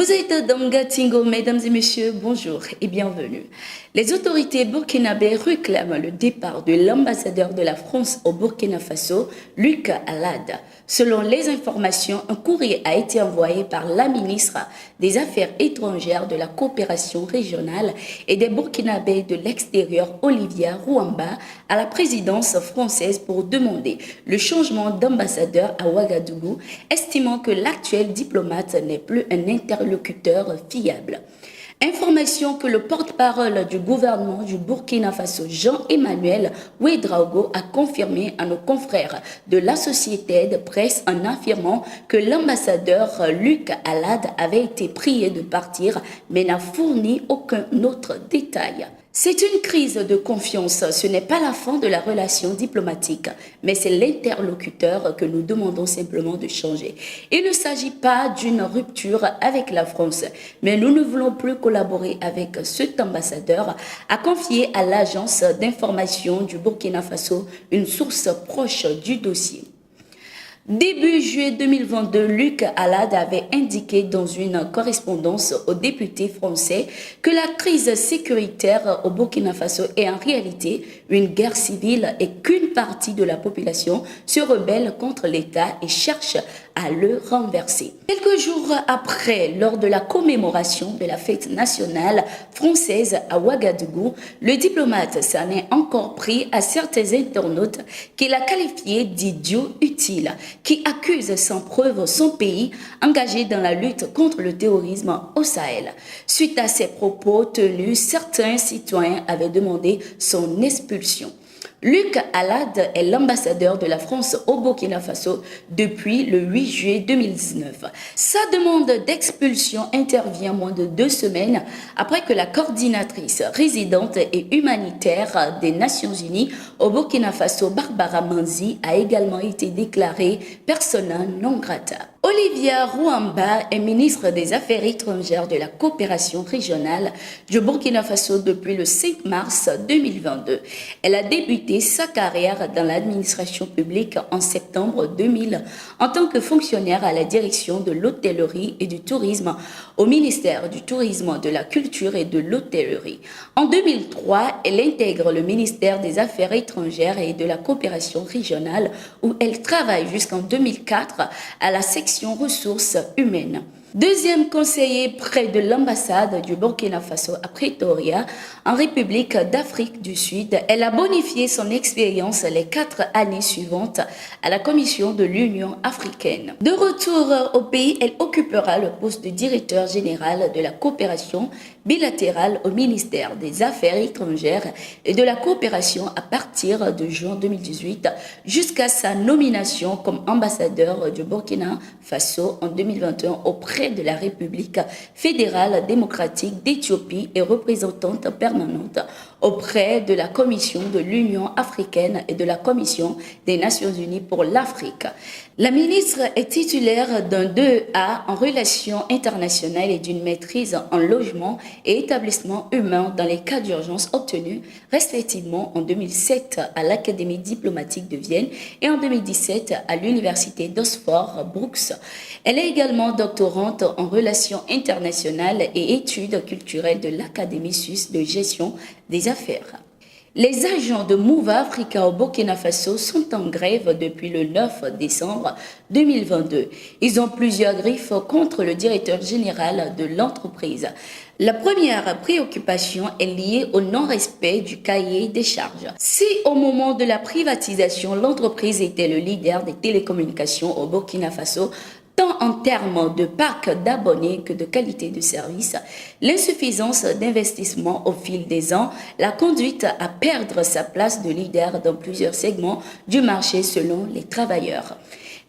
Vous êtes dans Gatingo, mesdames et messieurs, bonjour et bienvenue. Les autorités burkinabées réclament le départ de l'ambassadeur de la France au Burkina Faso, Luc Alad. Selon les informations, un courrier a été envoyé par la ministre des Affaires étrangères, de la coopération régionale et des Burkinabés de l'extérieur, Olivia Rouamba, à la présidence française pour demander le changement d'ambassadeur à Ouagadougou, estimant que l'actuel diplomate n'est plus un interlocuteur fiable. Information que le porte-parole du gouvernement du Burkina Faso, Jean-Emmanuel Ouédraogo, a confirmé à nos confrères de l'Associated Press en affirmant que l'ambassadeur Luc Alad avait été prié de partir mais n'a fourni aucun autre détail. C'est une crise de confiance, ce n'est pas la fin de la relation diplomatique, mais c'est l'interlocuteur que nous demandons simplement de changer. Il ne s'agit pas d'une rupture avec la France, mais nous ne voulons plus collaborer avec cet ambassadeur, a confié à l'agence d'information du Burkina Faso une source proche du dossier. Début juillet 2022, Luc Alad avait indiqué dans une correspondance aux députés français que la crise sécuritaire au Burkina Faso est en réalité une guerre civile et qu'une partie de la population se rebelle contre l'État et cherche à le renverser. Quelques jours après, lors de la commémoration de la fête nationale française à Ouagadougou, le diplomate s'en est encore pris à certains internautes qu'il a qualifiés d'idiots utiles, qui accuse sans preuve son pays engagé dans la lutte contre le terrorisme au Sahel. Suite à ces propos tenus, certains citoyens avaient demandé son expulsion. Luc Alad est l'ambassadeur de la France au Burkina Faso depuis le 8 juillet 2019. Sa demande d'expulsion intervient moins de 2 semaines après que la coordinatrice résidente et humanitaire des Nations Unies au Burkina Faso, Barbara Manzi, a également été déclarée persona non grata. Olivia Rouamba est ministre des Affaires étrangères de la coopération régionale du Burkina Faso depuis le 5 mars 2022. Elle a débuté sa carrière dans l'administration publique en septembre 2000 en tant que fonctionnaire à la direction de l'hôtellerie et du tourisme au ministère du Tourisme, de la Culture et de l'Hôtellerie. En 2003, elle intègre le ministère des Affaires étrangères et de la coopération régionale où elle travaille jusqu'en 2004 à la section ressources humaines. Deuxième conseiller près de l'ambassade du Burkina Faso à Pretoria, en République d'Afrique du Sud, elle a bonifié son expérience les 4 années suivantes à la Commission de l'Union africaine. De retour au pays, elle occupera le poste de directeur général de la coopération bilatérale au ministère des Affaires étrangères et de la coopération à partir de juin 2018 jusqu'à sa nomination comme ambassadeur du Burkina Faso en 2021 auprès de la République fédérale démocratique d'Éthiopie et représentante permanente auprès de la Commission de l'Union africaine et de la Commission des Nations Unies pour l'Afrique. La ministre est titulaire d'un 2A en relations internationales et d'une maîtrise en logement et établissement humain dans les cas d'urgence obtenus respectivement en 2007 à l'Académie diplomatique de Vienne et en 2017 à l'Université d'Oxford Brookes. Elle est également doctorante en relations internationales et études culturelles de l'Académie suisse de gestion des affaires. Les agents de Move Africa au Burkina Faso sont en grève depuis le 9 décembre 2022. Ils ont plusieurs griefs contre le directeur général de l'entreprise. La première préoccupation est liée au non-respect du cahier des charges. Si au moment de la privatisation, l'entreprise était le leader des télécommunications au Burkina Faso, tant en termes de parc d'abonnés que de qualité de service, l'insuffisance d'investissement au fil des ans l'a conduite à perdre sa place de leader dans plusieurs segments du marché selon les travailleurs.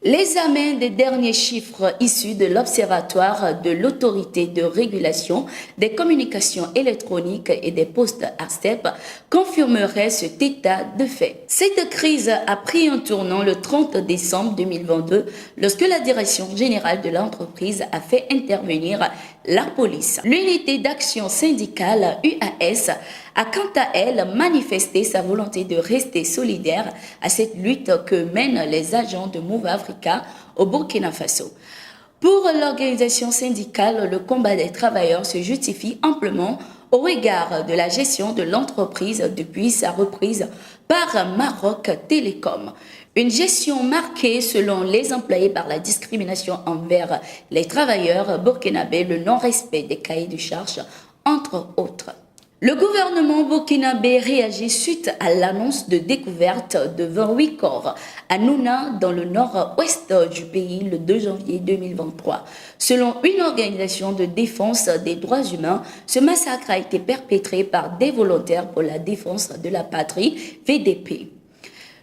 L'examen des derniers chiffres issus de l'Observatoire de l'Autorité de régulation des communications électroniques et des postes ARCEP confirmerait cet état de fait. Cette crise a pris un tournant le 30 décembre 2022 lorsque la direction générale de l'entreprise a fait intervenir la police. L'unité d'action syndicale UAS a quant à elle manifesté sa volonté de rester solidaire à cette lutte que mènent les agents de Move Africa au Burkina Faso. Pour l'organisation syndicale, le combat des travailleurs se justifie amplement au regard de la gestion de l'entreprise depuis sa reprise par Maroc Télécom. Une gestion marquée, selon les employés, par la discrimination envers les travailleurs burkinabés, le non-respect des cahiers de charges, entre autres. Le gouvernement burkinabé réagit suite à l'annonce de découverte de 28 corps à Nouna, dans le nord-ouest du pays, le 2 janvier 2023. Selon une organisation de défense des droits humains, ce massacre a été perpétré par des volontaires pour la défense de la patrie, VDP.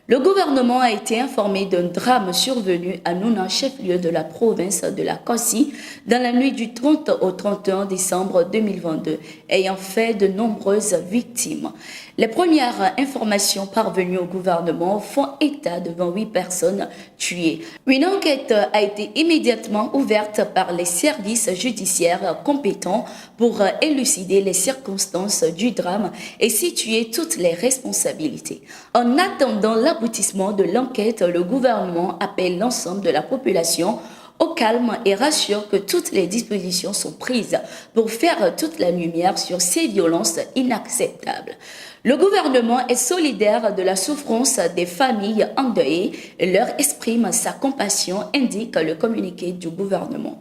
Le gouvernement a été informé d'un drame survenu à Nouna, chef-lieu de la province de la Kossi, dans la nuit du 30 au 31 décembre 2022, ayant fait de nombreuses victimes. Les premières informations parvenues au gouvernement font état de 28 personnes tuées. Une enquête a été immédiatement ouverte par les services judiciaires compétents pour élucider les circonstances du drame et situer toutes les responsabilités. En attendant l'aboutissement de l'enquête, le gouvernement appelle l'ensemble de la population au calme et rassure que toutes les dispositions sont prises pour faire toute la lumière sur ces violences inacceptables. Le gouvernement est solidaire de la souffrance des familles endeuillées et leur exprime sa compassion, indique le communiqué du gouvernement.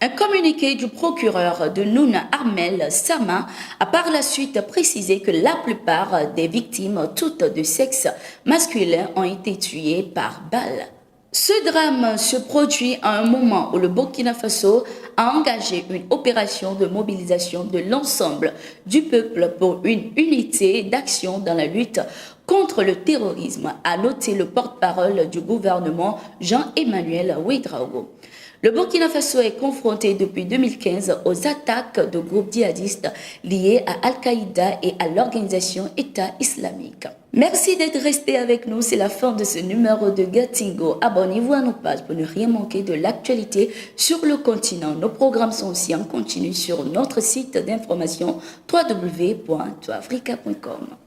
Un communiqué du procureur de Nouna, Armel Sama, a par la suite précisé que la plupart des victimes, toutes de sexe masculin, ont été tuées par balle. Ce drame se produit à un moment où le Burkina Faso a engagé une opération de mobilisation de l'ensemble du peuple pour une unité d'action dans la lutte contre le terrorisme, a noté le porte-parole du gouvernement Jean-Emmanuel Ouédraogo. Le Burkina Faso est confronté depuis 2015 aux attaques de groupes djihadistes liés à Al-Qaïda et à l'organisation État islamique. Merci d'être resté avec nous, c'est la fin de ce numéro de Gatingo. Abonnez-vous à nos pages pour ne rien manquer de l'actualité sur le continent. Nos programmes sont aussi en continu sur notre site d'information www.toafrica.com.